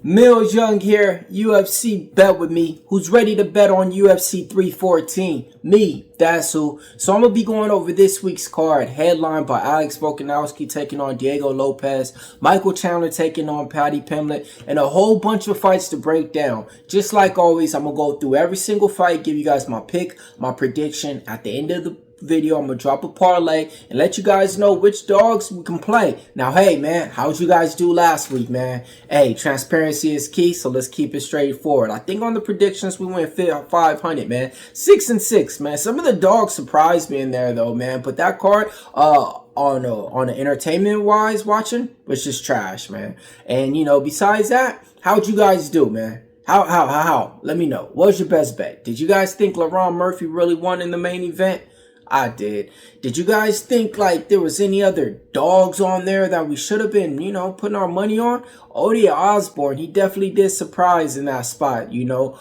Millz Young here, UFC Bet With Me. Who's ready to bet on UFC 314? Me, that's who. So I'm going to be going over this week's card, headlined by Volkanovski taking on Diego Lopes, Michael Chandler taking on Pimblett, and a whole bunch of fights to break down. Just like always, I'm going to go through every single fight, give you guys my pick, my prediction. At the end of the video, I'm gonna drop a parlay and let you guys know which dogs we can play. Now, hey man, how'd you guys do last week, man? Hey, transparency is key, so let's keep it straightforward. I think on the predictions we went 500, man. 6-6, man. Some of the dogs surprised me in there though, man. But that card, on the entertainment wise watching, was just trash, man. And you know, besides that, how'd you guys do, man? How? Let me know. What was your best bet? Did you guys think LaRon Murphy really won in the main event? I did. Did you guys think like there was any other dogs on there that we should have been, you know, putting our money on? Odie Osborne, he definitely did surprise in that spot, you know.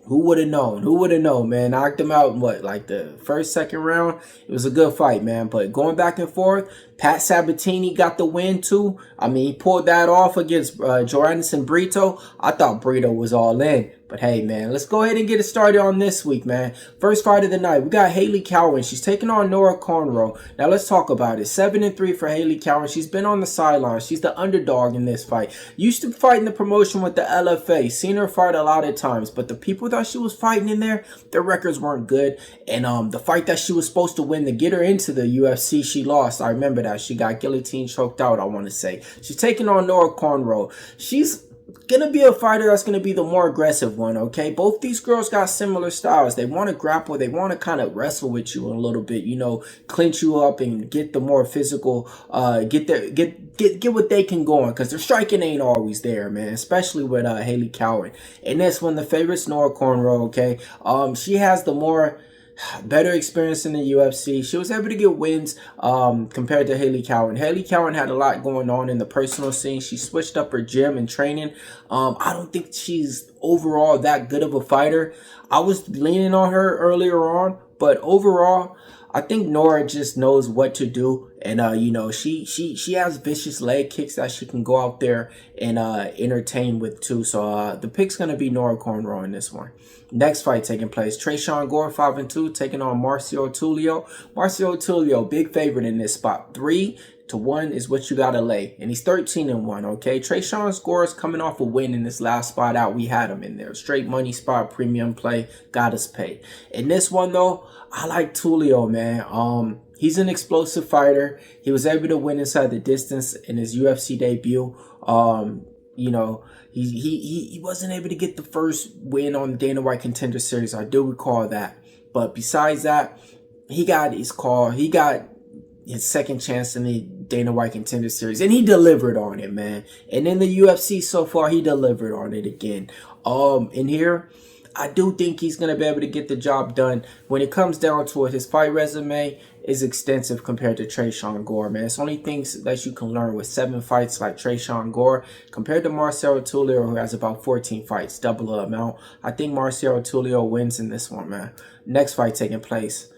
Who would have known? Who would have known, man? Knocked him out in what, like the second round? It was a good fight, man. But going back and forth, Pat Sabatini got the win too. I mean, he pulled that off against Joannison Brito. I thought Brito was all in. But hey, man, let's go ahead and get it started on this week, man. First fight of the night, we got Haley Cowan. She's taking on Nora Cornolle. Now, let's talk about it. 7-3 for Haley Cowan. She's been on the sidelines. She's the underdog in this fight. Used to fight in the promotion with the LFA. Seen her fight a lot of times. But the people that she was fighting in there, their records weren't good. And the fight that she was supposed to win to get her into the UFC, she lost. I remember that. She got guillotine choked out, I want to say. She's taking on Nora Cornolle. She's gonna be a fighter that's gonna be the more aggressive one, okay? Both these girls got similar styles. They want to grapple, they want to kind of wrestle with you a little bit, you know, clinch you up and get the more physical, get what they can going, because their striking ain't always there, man, especially with Haley Cowan. And this one, the favorite's Nora Cornolle, okay? She has the more better experience in the UFC. She was able to get wins compared to Haley Cowan. Haley Cowan had a lot going on in the personal scene. She switched up her gym and training. I don't think she's overall that good of a fighter. I was leaning on her earlier on, but overall, I think Nora just knows what to do. And, you know, she has vicious leg kicks that she can go out there and entertain with too. So the pick's going to be Nora Cornolle in this one. Next fight taking place, Gore 5-2 taking on Marcio Tulio. Marcio Tulio, big favorite in this spot. 3-1 is what you got to lay. And he's 13-1, okay? Gore is coming off a win in this last spot out. We had him in there. Straight money spot, premium play, got us paid. In this one, though, I like Tulio, man. He's an explosive fighter. He was able to win inside the distance in his UFC debut. You know, he wasn't able to get the first win on the Dana White Contender Series. I do recall that. But besides that, he got his call. He got his second chance in the Dana White Contender Series. And he delivered on it, man. And in the UFC so far, he delivered on it again. In here, I do think he's going to be able to get the job done. When it comes down to it, his fight resume is extensive compared to Gore, man. It's only things that you can learn with 7 fights like Gore compared to Marcelo Tulio, who has about 14 fights, double the amount. I think Marcelo Tulio wins in this one, man. Next fight taking place.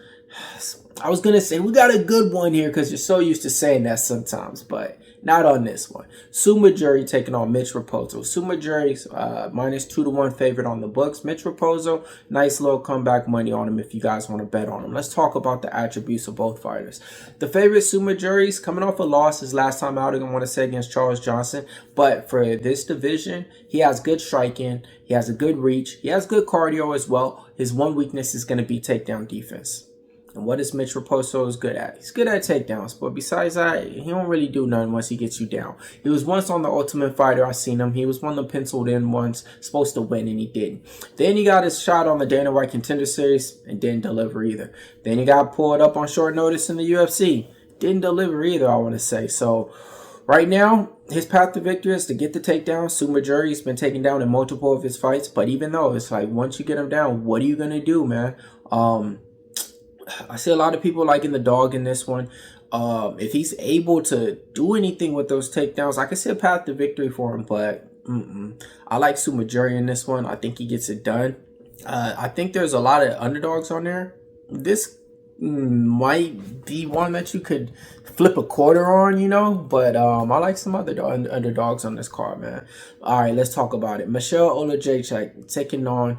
I was going to say, we got a good one here because you're so used to saying that sometimes, but not on this one. Mudaerji taking on Mitch Raposo. Mudaerji's -2-1 favorite on the books. Mitch Raposo, nice little comeback money on him if you guys want to bet on him. Let's talk about the attributes of both fighters. The favorite, Mudaerji's coming off a loss his last time out, I want to say against Charles Johnson. But for this division, he has good striking. He has a good reach. He has good cardio as well. His one weakness is going to be takedown defense. And what is Mitch Raposo is good at? He's good at takedowns, but besides that, he don't really do nothing once he gets you down. He was once on the Ultimate Fighter. I seen him. He was one of the penciled in ones, supposed to win, and he didn't. Then he got his shot on the Dana White Contender Series and didn't deliver either. Then he got pulled up on short notice in the UFC. Didn't deliver either, I want to say. So right now, his path to victory is to get the takedown. Mudaerji's been taken down in multiple of his fights, but even though it's like once you get him down, what are you going to do, man? I see a lot of people liking the dog in this one. If he's able to do anything with those takedowns, I can see a path to victory for him, but I like Mudaerji in this one. I think he gets it done. I think there's a lot of underdogs on there. This might be one that you could flip a quarter on, you know. But I like some other underdogs on this card, man. All right, let's talk about it. Oleksiejczuk taking on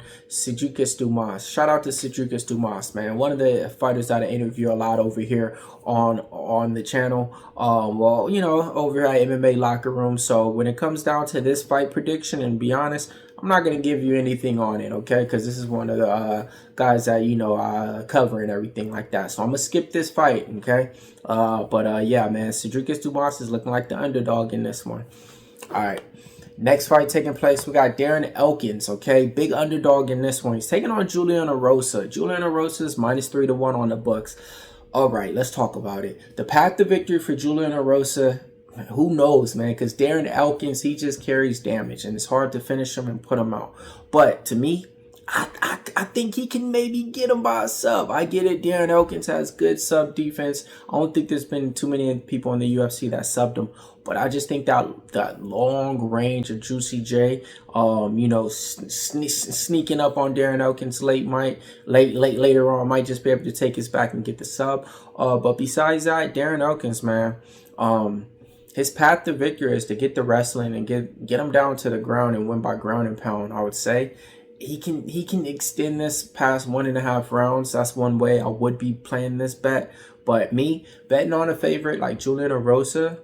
Dumas. Shout out to Dumas, man. One of the fighters that I interview a lot over here on the channel. Well, you know, over here at MMA Locker Room. So when it comes down to this fight prediction, and be honest, I'm not going to give you anything on it, okay? Because this is one of the guys that, you know, cover and everything like that. So I'm going to skip this fight, okay? Yeah, man, Dumas is looking like the underdog in this one. All right. Next fight taking place, we got Darren Elkins, okay? Big underdog in this one. He's taking on Julian Erosa. Julian Erosa is -3-1 on the books. All right, let's talk about it. The path to victory for Julian Erosa, who knows, man? Because Darren Elkins, he just carries damage, and it's hard to finish him and put him out. But to me, I think he can maybe get him by a sub. I get it. Darren Elkins has good sub defense. I don't think there's been too many people in the UFC that subbed him. But I just think that long range of Juicy J, you know, sneaking up on Darren Elkins later on might just be able to take his back and get the sub. But besides that, Darren Elkins, man, his path to victory is to get the wrestling and get him down to the ground and win by ground and pound. I would say he can extend this past 1.5 rounds. That's one way I would be playing this bet. But me betting on a favorite like Julian Erosa,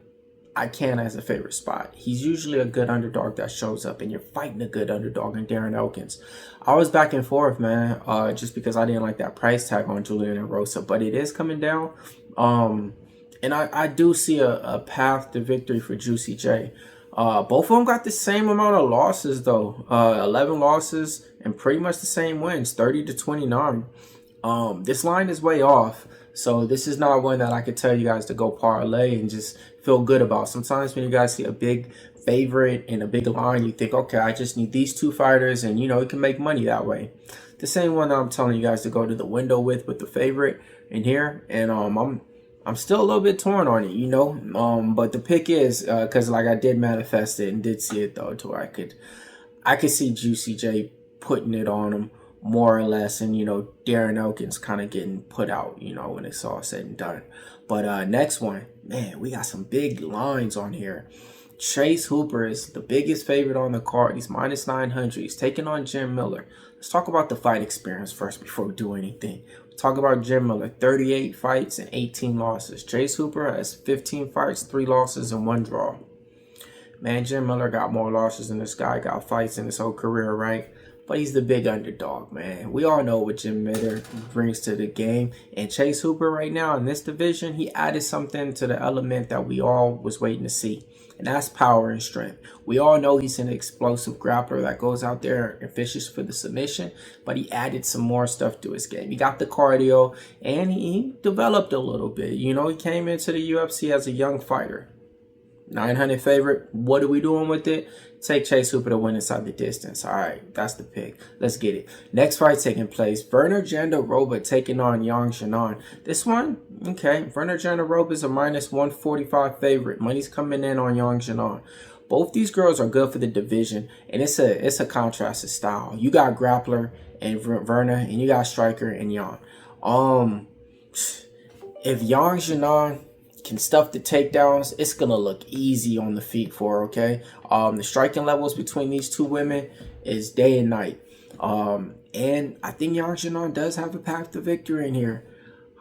I can as a favorite spot. He's usually a good underdog that shows up, and you're fighting a good underdog in Darren Elkins. I was back and forth, man, just because I didn't like that price tag on Julian Erosa, but it is coming down. And I do see a path to victory for Juicy J. Both of them got the same amount of losses, though. 11 losses and pretty much the same wins, 30-29. This line is way off. So this is not one that I could tell you guys to go parlay and just feel good about. Sometimes when you guys see a big favorite and a big line, you think, okay, I just need these two fighters, and, you know, you can make money that way. The same one that I'm telling you guys to go to the window with the favorite in here. And I'm still a little bit torn on it, you know. But the pick is, because like I did manifest it and did see it, though, to where I could see Juicy J putting it on him more or less, and, you know, Darren Elkins kind of getting put out, you know, when it's all said and done. But next one, man, we got some big lines on here. Chase Hooper is the biggest favorite on the card. He's -900. He's taking on Jim Miller. Let's talk about the fight experience first before we do anything. We'll talk about Jim Miller, 38 fights and 18 losses. Chase Hooper has 15 fights, 3 losses, and 1 draw. Man, Jim Miller got more losses than this guy got fights in his whole career, right? But he's the big underdog, man. We all know what Jim Miller brings to the game. And Chase Hooper right now in this division, he added something to the element that we all was waiting to see. And that's power and strength. We all know he's an explosive grappler that goes out there and fishes for the submission. But he added some more stuff to his game. He got the cardio, and he developed a little bit. You know, he came into the UFC as a young fighter. 900 favorite. What are we doing with it? Take Chase Hooper to win inside the distance. All right, that's the pick. Let's get it. Next fight taking place. Werner Jandiroba taking on Xiaonan. This one, okay. Werner Jandiroba is a -145 favorite. Money's coming in on Xiaonan. Both these girls are good for the division, and it's a contrasted style. You got grappler and Werner, and you got striker and Yan. If Xiaonan can stuff the takedowns, it's gonna look easy on the feet for her, okay? The striking levels between these two women is day and night. And I think Xiaonan does have a path to victory in here.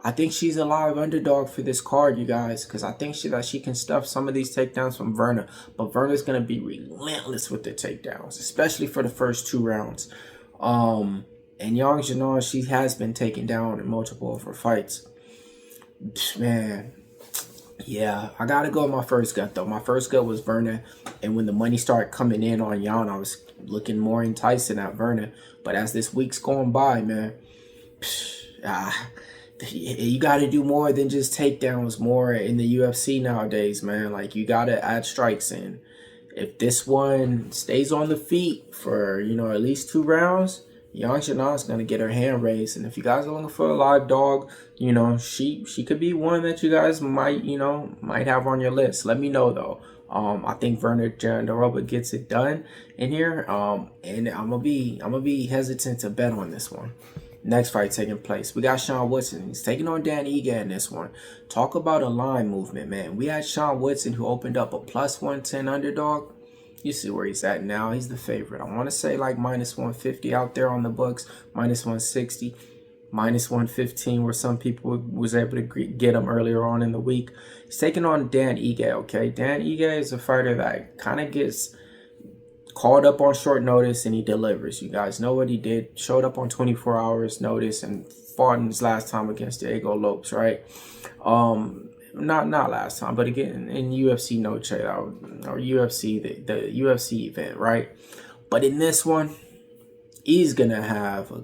I think she's a live underdog for this card, you guys, because I think she can stuff some of these takedowns from Werner. But Werner's gonna be relentless with the takedowns, especially for the first 2 rounds. And Xiaonan, she has been taken down in multiple of her fights. Man. Yeah, I gotta go with my first gut, though. My first gut was Werner, and when the money started coming in on Jan, I was looking more enticing at Werner. But as this week's going by, man, you gotta do more than just takedowns more in the UFC nowadays, man. Like, you gotta add strikes in. If this one stays on the feet for, you know, at least 2 rounds, Xiaonan's going to get her hand raised. And if you guys are looking for a live dog, you know, she could be one that you guys might have on your list. Let me know, though. I think Werner Jandiroba gets it done in here. And I'm gonna be hesitant to bet on this one. Next fight taking place, we got Sean Woodson. He's taking on Dan Ige in this one. Talk about a line movement, man. We had Sean Woodson, who opened up a plus 110 underdog. You see where he's at now. He's the favorite. I want to say like minus 150 out there on the books, minus 160, minus 115, where some people was able to get him earlier on in the week. He's taking on Dan Ige, okay? Dan Ige is a fighter that kind of gets called up on short notice and he delivers. You guys know what he did. Showed up on 24 hours notice and fought in his last time against Diego Lopes, right? Not last time, but again in UFC No Trade or UFC the UFC event, right? But in this one, he's gonna have a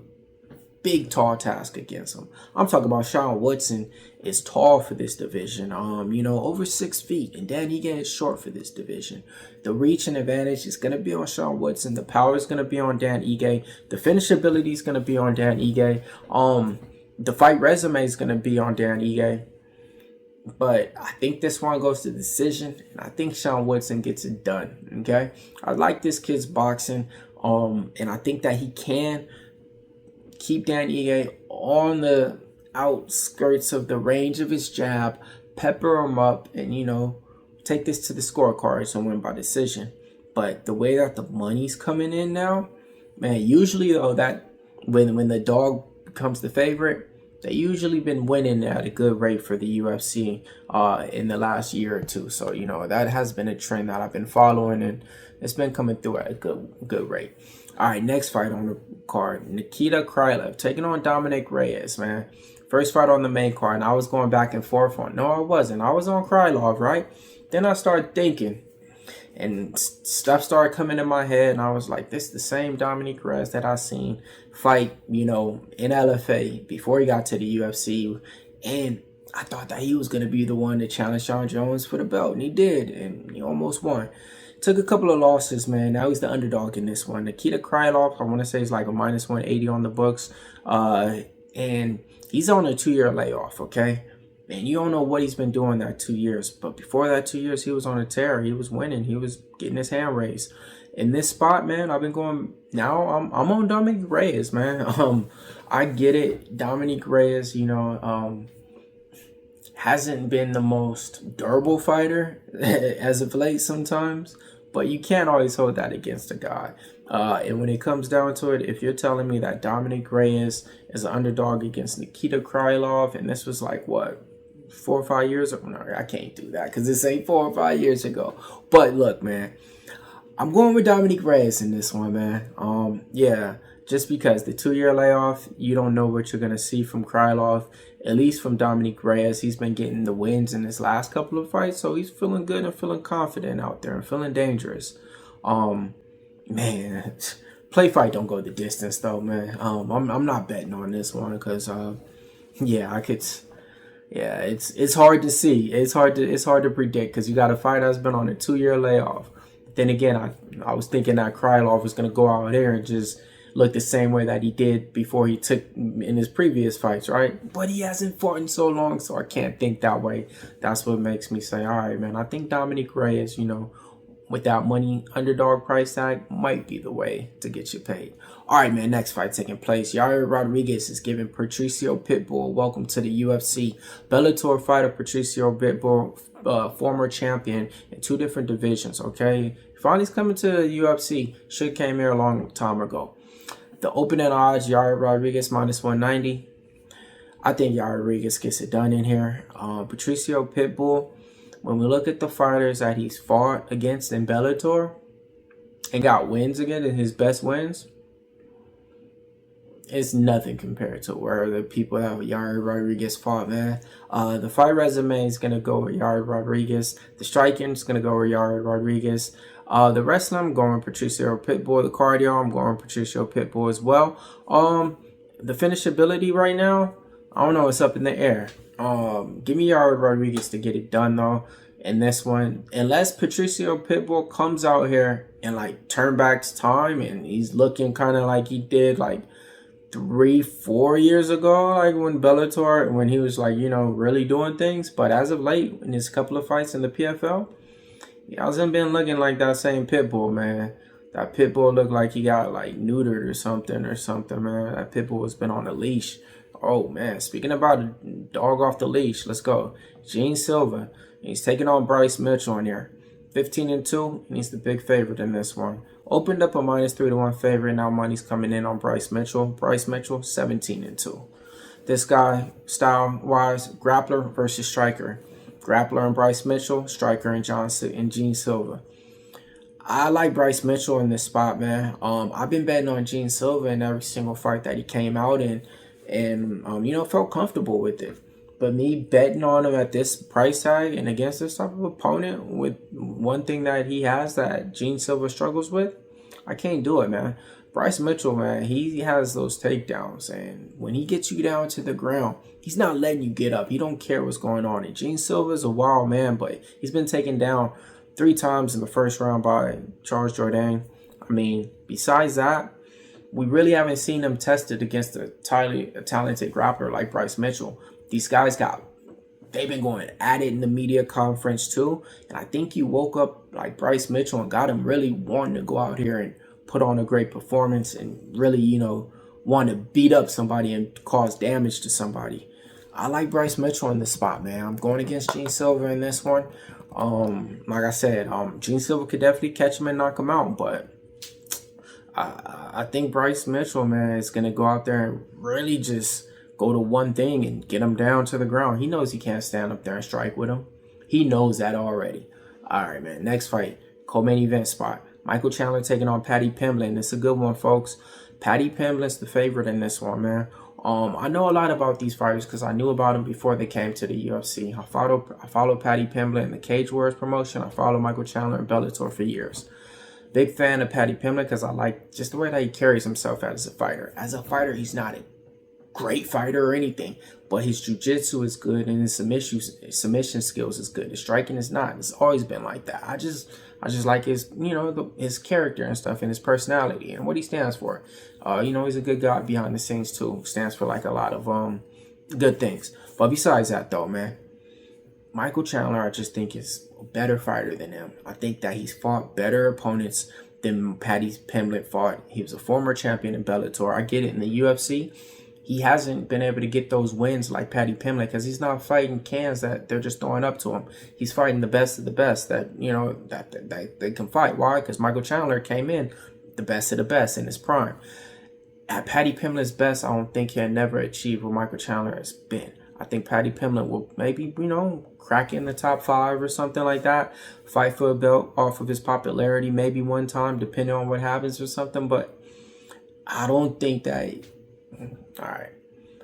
big tall task against him. I'm talking about Sean Woodson is tall for this division. You know, over 6 feet, and Dan Ige is short for this division. The reach and advantage is gonna be on Sean Woodson. The power is gonna be on Dan Ige. The finishability is gonna be on Dan Ige. The fight resume is gonna be on Dan Ige. But I think this one goes to decision, and I think Sean Woodson gets it done. Okay, I like this kid's boxing, and I think that he can keep Dan Ige on the outskirts of the range of his jab, pepper him up, and, you know, take this to the scorecards and win by decision. But the way that the money's coming in now, man, usually though that when the dog becomes the favorite, they usually been winning at a good rate for the UFC in the last year or two. So, you know, that has been a trend that I've been following, and it's been coming through at a good rate. All right, next fight on the card, Nikita Krylov taking on Dominic Reyes, man. First fight on the main card, and I was going back and forth on. No, I wasn't. I was on Krylov, right? Then I started thinking, and stuff started coming in my head, and I was like, this is the same Dominic Reyes that I seen fight, you know, in LFA before he got to the UFC. And I thought that he was going to be the one to challenge Jon Jones for the belt, and he did, and he almost won. Took a couple of losses, man. Now he's the underdog in this one. Nikita Krylov, I want to say, is like a minus 180 on the books. And he's on a 2-year layoff, okay? And you don't know what he's been doing that 2 years. But before that 2 years, he was on a tear. He was winning. He was getting his hand raised. In this spot, man, I've been going... Now, I'm on Dominic Reyes, man. I get it. Dominic Reyes, you know... hasn't been the most durable fighter as of late sometimes, but you can't always hold that against a guy. And when it comes down to it, if you're telling me that Dominic Reyes is an underdog against Nikita Krylov, and this was like, what, 4 or 5 years ago? No, I can't do that because this ain't 4 or 5 years ago. But look, man, I'm going with Dominic Reyes in this one, man. Yeah, just because the 2-year layoff, you don't know what you're going to see from Krylov. At least from Dominic Reyes, he's been getting the wins in his last couple of fights, so he's feeling good and feeling confident out there and feeling dangerous. Man, play fight don't go the distance though, man. I'm not betting on this one because yeah, it's hard to see. It's hard to predict because you got a fight that's been on a 2-year layoff. Then again, I was thinking that Krylov was gonna go out there and just look the same way that he did before he took in his previous fights, right? But he hasn't fought in so long, so I can't think that way. That's what makes me say, all right, man, I think Dominic Reyes, you know, with that money underdog price tag, might be the way to get you paid. All right, man, next fight taking place. Yair Rodriguez is giving Patricio Pitbull welcome to the UFC. Bellator fighter Patricio Pitbull, former champion in 2 different divisions, okay? Finally coming to the UFC. Should came here a long time ago. The opening odds, Yair Rodriguez minus 190. I think Yair Rodriguez gets it done in here. Patricio Pitbull, when we look at the fighters that he's fought against in Bellator and got wins again, and his best wins, it's nothing compared to where the people that Yair Rodriguez fought, man. The fight resume is going to go with Yair Rodriguez. The striking is going to go with Yair Rodriguez. The wrestling, I'm going Patricio Pitbull. The cardio, I'm going Patricio Pitbull as well. The finishability right now, I don't know, it's up in the air. Give me Yair Rodriguez to get it done though in this one. Unless Patricio Pitbull comes out here and like turn back time and he's looking kind of like he did like 3-4 years ago, like when Bellator, when he was like, you know, really doing things. But as of late, in his couple of fights in the PFL, he hasn't been looking like that same Pitbull, man. That Pitbull looked like he got like neutered or something, man. That Pitbull has been on a leash. Oh man, speaking about a dog off the leash, let's go. Gene Silva, he's taking on Bryce Mitchell in here. 15-2, and he's the big favorite in this one. Opened up a -3-1 favorite. Now money's coming in on Bryce Mitchell. Bryce Mitchell, 17-2. This guy, style-wise, grappler versus striker. Grappler and Bryce Mitchell, striker and Gene Silva. I like Bryce Mitchell in this spot, man. I've been betting on Gene Silva in every single fight that he came out in, and you know, felt comfortable with it. But me betting on him at this price tag and against this type of opponent with one thing that he has that Gene Silva struggles with, I can't do it, man. Bryce Mitchell, man, he has those takedowns, and when he gets you down to the ground, he's not letting you get up. He don't care what's going on. And Gene Silva's a wild man, but he's been taken down 3 times in the first round by Charles Jourdain. I mean, besides that, we really haven't seen him tested against a talented grappler like Bryce Mitchell. These guys they've been going at it in the media conference too. And I think you woke up like Bryce Mitchell and got him really wanting to go out here and put on a great performance and really, you know, want to beat up somebody and cause damage to somebody. I like Bryce Mitchell in this spot, man. I'm going against Gene Silva in this one. Like I said, Gene Silva could definitely catch him and knock him out, but I think Bryce Mitchell, man, is going to go out there and really just go to one thing and get him down to the ground. He knows he can't stand up there and strike with him. He knows that already. All right, man. Next fight, co-main event spot. Michael Chandler taking on Paddy Pimblett, and it's a good one, folks. Paddy Pimblett's the favorite in this one, man. I know a lot about these fighters because I knew about them before they came to the UFC. I follow Paddy Pimblett in the Cage Warriors promotion. I follow Michael Chandler in Bellator for years. Big fan of Paddy Pimblett because I like just the way that he carries himself as a fighter. As a fighter, he's not a great fighter or anything, but his jiu-jitsu is good and his submission skills is good. His striking is not. It's always been like that. I just like his, you know, his character and stuff and his personality and what he stands for. You know, he's a good guy behind the scenes too. Stands for like a lot of good things. But besides that though, man, Michael Chandler, I just think is a better fighter than him. I think that he's fought better opponents than Paddy Pimblett fought. He was a former champion in Bellator. I get it. In the UFC, he hasn't been able to get those wins like Paddy Pimblett because he's not fighting cans that they're just throwing up to him. He's fighting the best of the best that, you know, that they can fight. Why? Because Michael Chandler came in the best of the best in his prime. At Paddy Pimblett's best, I don't think he'll never achieve what Michael Chandler has been. I think Paddy Pimblett will maybe, you know, crack in the top 5 or something like that. Fight for a belt off of his popularity maybe one time, depending on what happens or something. But I don't think that... All right.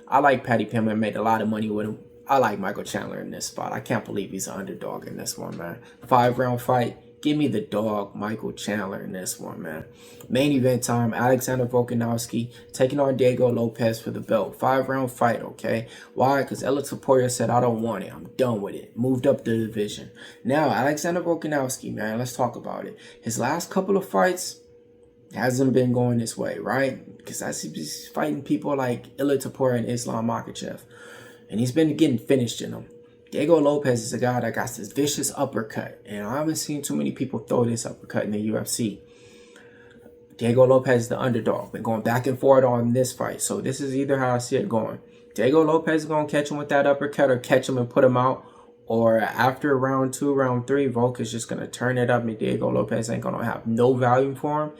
I like Paddy Pimblett, made a lot of money with him. I like Michael Chandler in this spot. I can't believe he's an underdog in this one, man. 5-round fight. Give me the dog, Michael Chandler, in this one, man. Main event time, Alexander Volkanovski taking on Diego Lopes for the belt. 5-round fight, okay? Why? Because Elkins said, I don't want it. I'm done with it. Moved up the division. Now, Alexander Volkanovski, man, let's talk about it. His last couple of fights hasn't been going this way, right? Because he's fighting people like Ilya and Islam Makhachev. And he's been getting finished in them. Diego Lopes is a guy that got this vicious uppercut. And I haven't seen too many people throw this uppercut in the UFC. Diego Lopes is the underdog. Been going back and forth on this fight. So this is either how I see it going. Diego Lopes is going to catch him with that uppercut or catch him and put him out. Or after round 2, round 3, Volk is just going to turn it up and Diego Lopes ain't going to have no value for him.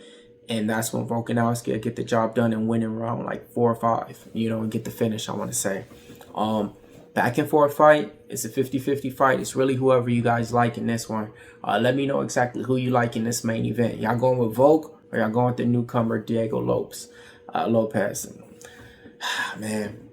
And that's when Volkanovski will get the job done and win in round like 4 or 5. You know, and get the finish, I want to say. Back and forth fight. It's a 50-50 fight. It's really whoever you guys like in this one. Let me know exactly who you like in this main event. Y'all going with Volk or y'all going with the newcomer Diego Lopes? Man,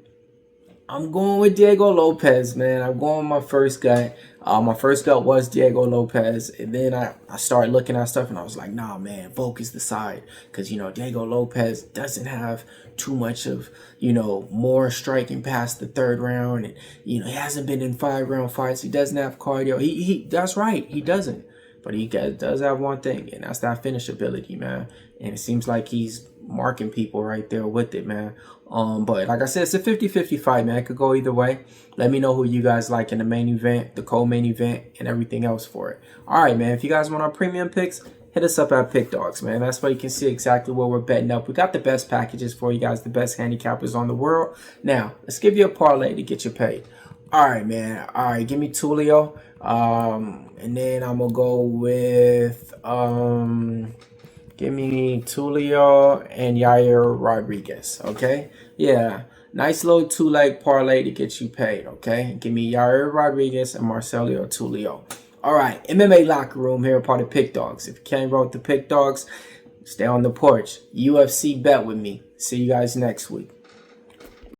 I'm going with Diego Lopes, man. I'm going with my first gut. My first gut was Diego Lopes. And then I started looking at stuff and I was like, nah, man, Volk is the side. Because, you know, Diego Lopes doesn't have too much of, you know, more striking past the 3rd round. And, you know, he hasn't been in 5-round fights. He doesn't have cardio. That's right. He doesn't. But he does have one thing, and that's that finish ability, man. And it seems like he's marking people right there with it, man. But like I said, it's a 50-50 fight, man. It could go either way. Let me know who you guys like in the main event, the co-main event, and everything else for it. All right, man. If you guys want our premium picks, hit us up at Pick Dawgz, man. That's where you can see exactly where we're betting up. We got the best packages for you guys, the best handicappers on the world. Now, let's give you a parlay to get you paid. All right, man. All right, give me Tulio. And then I'm going to go with, give me Tulio and Yair Rodriguez, okay? Yeah, nice little two-leg parlay to get you paid, okay? Give me Yair Rodriguez and Marcelo Tulio. All right, MMA Locker Room here, part of Pick Dawgz. If you can't roll with the Pick Dawgz, stay on the porch. UFC bet with me. See you guys next week.